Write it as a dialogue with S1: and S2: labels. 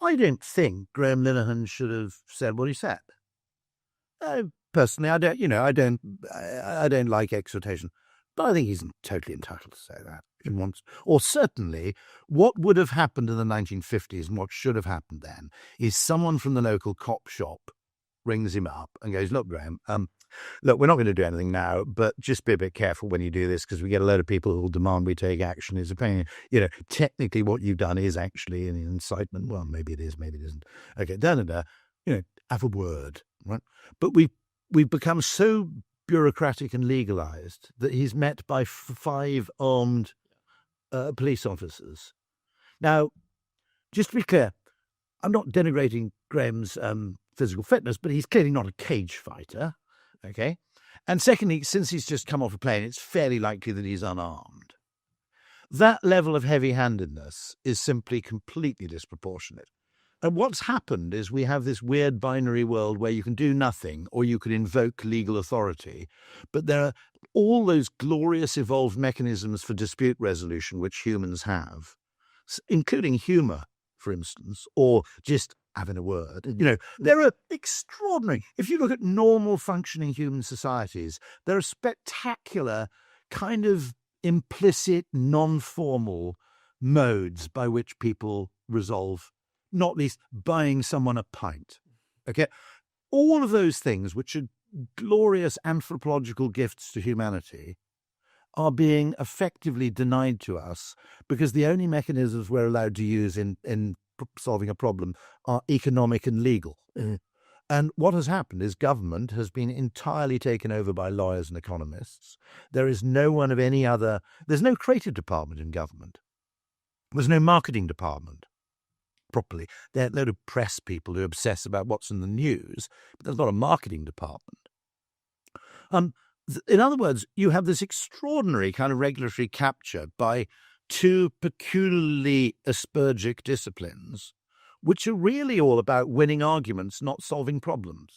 S1: I don't think Graeme Linehan should have said what he said. Personally, I don't like exhortation, but I think he's totally entitled to say that if he wants. Or certainly, what would have happened in the 1950s and what should have happened then is someone from the local cop shop rings him up and goes, "Look, Graeme, look, we're not going to do anything now, but just be a bit careful when you do this because we get a load of people who will demand we take action." His opinion, technically what you've done is actually an incitement. Well, maybe it is, maybe it isn't. Okay, have a word, right? But we've become so bureaucratic and legalized that he's met by 5 armed police officers. Now, just to be clear, I'm not denigrating Graeme's physical fitness, but he's clearly not a cage fighter, okay? And secondly, since he's just come off a plane, it's fairly likely that he's unarmed. That level of heavy-handedness is simply completely disproportionate. And what's happened is we have this weird binary world where you can do nothing or you can invoke legal authority, but there are all those glorious evolved mechanisms for dispute resolution which humans have, including humour, for instance, or just having a word. There are extraordinary, if you look at normal functioning human societies, there are spectacular kind of implicit, non-formal modes by which people resolve, not least buying someone a pint. Okay? All of those things, which are glorious anthropological gifts to humanity, are being effectively denied to us because the only mechanisms we're allowed to use in solving a problem are economic and legal. And what has happened is government has been entirely taken over by lawyers and economists. There is no one of any other, there's no creative department in government. There's no marketing department properly. There are a load of press people who obsess about what's in the news, but there's not a marketing department. In other words, you have this extraordinary kind of regulatory capture by 2 peculiarly aspergic disciplines, which are really all about winning arguments, not solving problems.